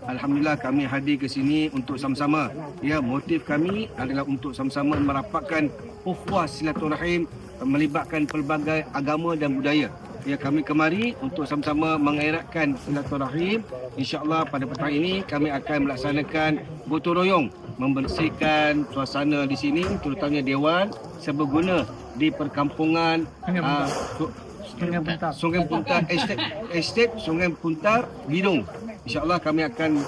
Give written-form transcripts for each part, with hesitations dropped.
Alhamdulillah kami hadir ke sini untuk sama-sama. Ya, motif kami adalah untuk sama-sama merapatkan ukhuwah silaturahim melibatkan pelbagai agama dan budaya. Ya, kami kemari untuk sama-sama mengeratkan silaturahim. InsyaAllah pada petang ini kami akan melaksanakan gotong royong membersihkan suasana di sini, terutamanya dewan serbaguna di perkampungan Sungai Puntar Estate Sungai Puntar Bidung. InsyaAllah kami akan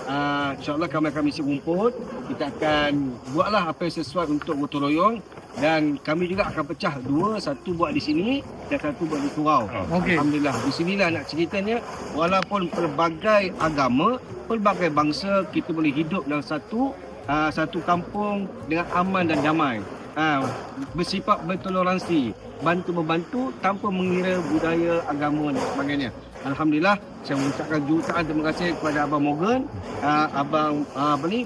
isi rumput. Kita akan buatlah apa yang sesuai untuk gotong royong, dan kami juga akan pecah dua, satu buat di sini dan satu buat di surau. Alhamdulillah, di sinilah nak ceritanya, walaupun pelbagai agama, pelbagai bangsa, kita boleh hidup dalam satu kampung dengan aman dan damai. Bersifat bertoleransi, bantu-membantu tanpa mengira budaya, agama dan sebagainya. Alhamdulillah, saya mengucapkan jutaan terima kasih kepada Abang Morgan, Abang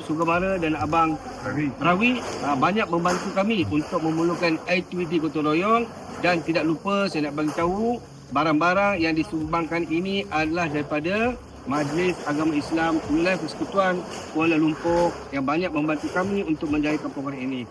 Sugamara dan Abang Rawi banyak membantu kami untuk memulakan aktiviti gotong royong. Dan tidak lupa saya nak bagi tahu, barang-barang yang disumbangkan ini adalah daripada Majlis Agama Islam Wilayah Persekutuan Kuala Lumpur yang banyak membantu kami untuk menjaya kampungan ini.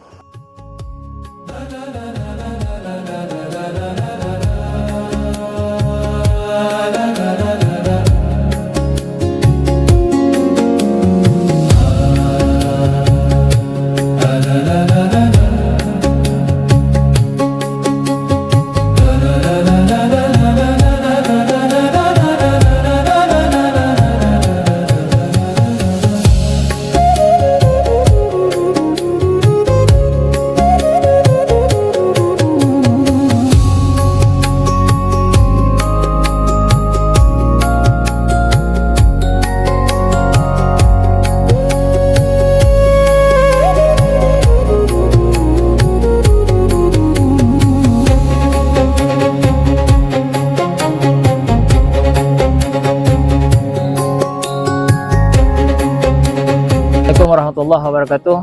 Assalamualaikum warahmatullahi wabarakatuh.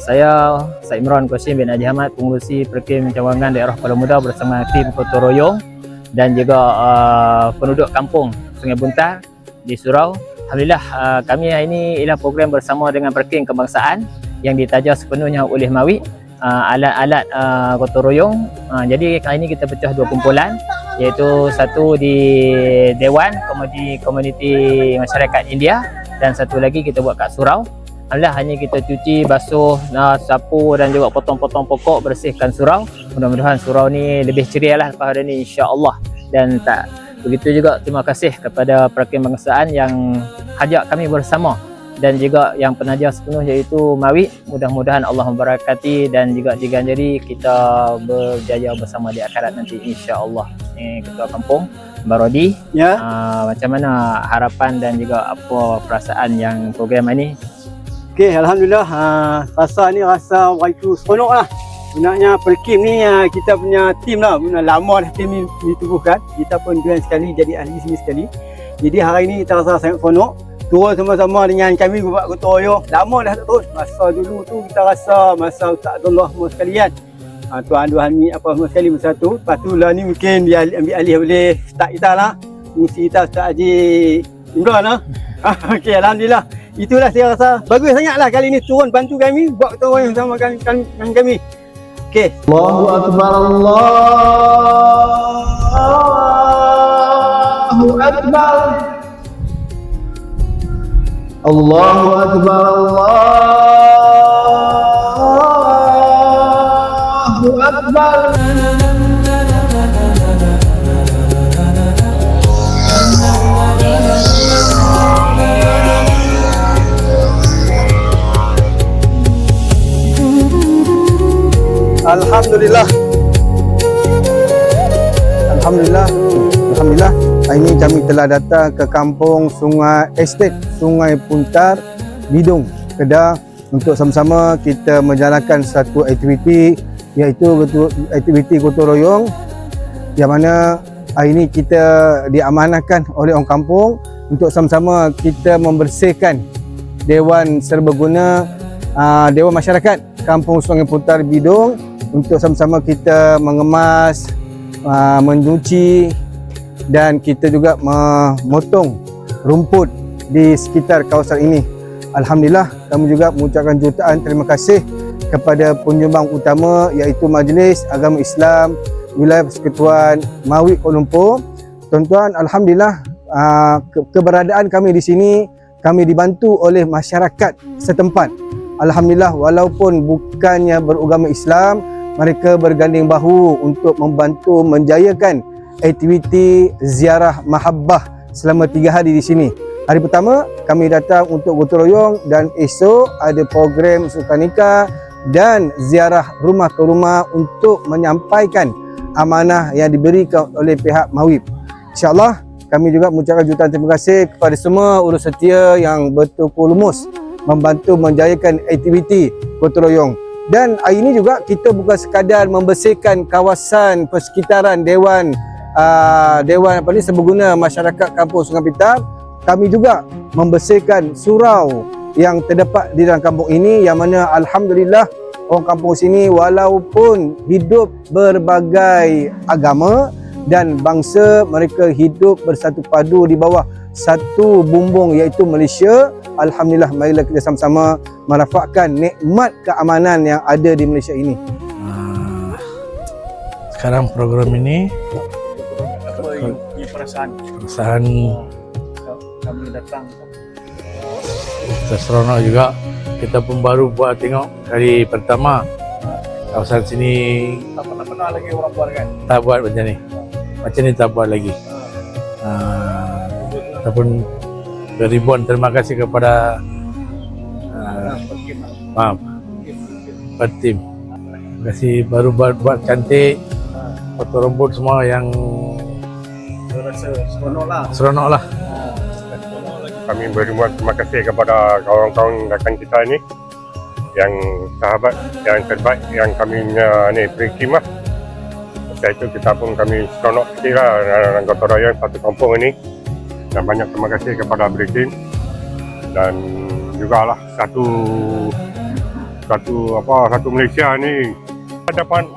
Saya Imran Qasim bin Haji Ahmad, pengurusi Perkim Cawangan Daerah Kuala Muda bersama tim gotong royong dan juga penduduk kampung Sungai Puntar di surau. Alhamdulillah, kami hari ini ialah program bersama dengan Perkim Kebangsaan yang ditaja sepenuhnya oleh MAWIC, alat-alat gotong royong. Jadi kali ini kita pecah dua kumpulan, iaitu satu di Dewan Komuniti Masyarakat India dan satu lagi kita buat kat surau. Alhamdulillah, hanya kita cuci, basuh, sapu dan juga potong-potong pokok, bersihkan surau. Mudah-mudahan surau ni lebih ceria lah lepas hari ni, insya-Allah. Dan tak begitu juga terima kasih kepada Perkim Kebangsaan yang ajak kami bersama dan juga yang penaja sepenuh iaitu MAWIC. Mudah-mudahan Allah memberkati dan juga diganjari kita berjaya bersama di akhirat nanti, insya-Allah. Ini Ketua Kampung Barodi. Ya. Macam mana harapan dan juga apa perasaan yang program ini? Okey, alhamdulillah, rasa begitu seronok lah. Sebenarnya Perkim ni kita punya tim lah, lama dah tim ni ditubuhkan. Kita pun join sekali jadi ahli sini sekali. Jadi hari ni kita rasa sangat seronok. Turun sama-sama dengan kami buat gotong royong. Lama dah tak turun. Masa dulu tu kita rasa masa Ustaz Abdullah semua sekalian. Tuan Hamid apa semua sekali masa tu. Lepas tu lah ni mungkin dia ambil alih oleh Ustaz kita lah. Mesti kita Ustaz Haji Imran lah. Okey, alhamdulillah. Itulah saya rasa bagus sangatlah kali ni turun bantu kami buat gotong royong sama kami. Okey. Allahu Akbar, Allahu Akbar. Allahu Akbar, Allahu Akbar. Alhamdulillah. Hari ini kami telah datang ke kampung Sungai Estate Sungai Puntar Bidung, Kedah, untuk sama-sama kita menjalankan satu aktiviti, iaitu aktiviti gotong royong, yang mana hari ini kita diamanahkan oleh orang kampung untuk sama-sama kita membersihkan Dewan Serbaguna, Dewan Masyarakat Kampung Sungai Puntar Bidong, untuk sama-sama kita mengemas, mencuci, dan kita juga memotong rumput di sekitar kawasan ini. Alhamdulillah, kami juga mengucapkan jutaan terima kasih kepada penyumbang utama, iaitu Majlis Agama Islam Wilayah Persekutuan Mawib Kuala Lumpur. Tuan-tuan, alhamdulillah, keberadaan kami di sini, kami dibantu oleh masyarakat setempat. Alhamdulillah, walaupun bukannya beragama Islam, mereka berganding bahu untuk membantu menjayakan aktiviti ziarah mahabbah selama 3 hari di sini. Hari pertama kami datang untuk gotong royong, dan esok ada program sukan nikah dan ziarah rumah ke rumah untuk menyampaikan amanah yang diberikan oleh pihak Mawib. InsyaAllah kami juga mengucapkan jutaan terima kasih kepada semua urus setia yang bertukar lumus membantu menjayakan aktiviti gotong royong. Dan hari ini juga kita bukan sekadar membersihkan kawasan persekitaran Dewan Serbaguna Masyarakat Kampung Sungai Puntar, kami juga membersihkan surau yang terdapat di dalam kampung ini, yang mana alhamdulillah orang kampung sini walaupun hidup berbagai agama dan bangsa, mereka hidup bersatu padu di bawah satu bumbung, iaitu Malaysia. Alhamdulillah, marilah kita sama-sama merafakkan nikmat keamanan yang ada di Malaysia ini. Sekarang program ini perasaan kami datang seronok juga. Kita pun baru buat tengok hari pertama kawasan sini. tak pernah lagi orang buat kan. Tak buat macam ni tak buat lagi. Ataupun ribuan terima kasih kepada tim. Terima kasih, baru buat cantik, potong rumput semua yang seronok lah. Kami beribuan terima kasih kepada kawan-kawan rakan kita ini, yang sahabat, yang terbaik, yang kami ni pre-kim lah. Setelah itu kita pun kami seronok sikit lah dengan gotong royong satu kampung ini. Dan banyak terima kasih kepada pre-kim, dan juga lah satu Malaysia ni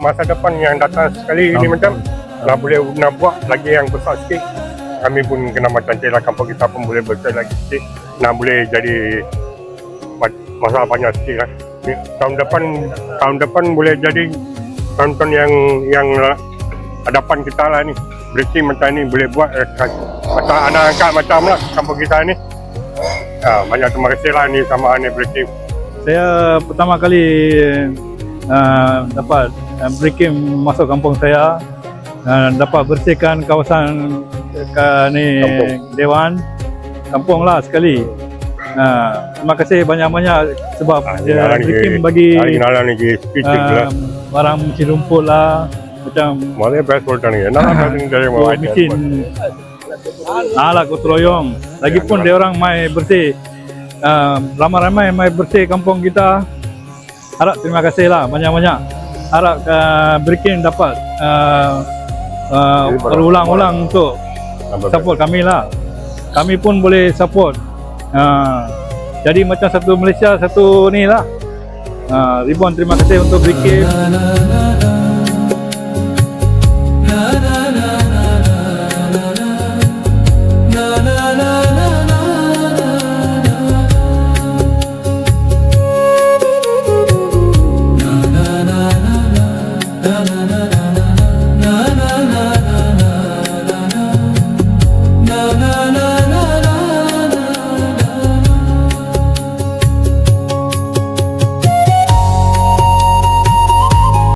masa depan yang datang sekali ini macam nak buat lagi yang besar sikit. Kami pun kena macam cantik lah, kampung kita pun boleh besar lagi sikit, nak boleh jadi masalah banyak sikit lah. Tahun depan boleh jadi tahun yang hadapan kita lah ni. Breaking macam ni boleh buat macam anak angkat macam lah kampung kita ni. Banyak terima kasih lah ni sama ni breaking. Saya pertama kali dapat breaking masuk kampung saya, dapat bersihkan kawasan Dewan kampung lah sekali. Terima kasih banyak-banyak sebab breaking bagi barang mesin rumput lah, macam mesin lah gotong royong. Lagipun dia orang mai bersih, ramai-ramai mai bersih kampung kita. Harap terima kasih lah banyak-banyak. Harap breaking dapat berulang-ulang untuk support kami lah. Kami pun boleh support. Jadi macam satu Malaysia, satu ni lah. Ribuan terima kasih untuk breaking.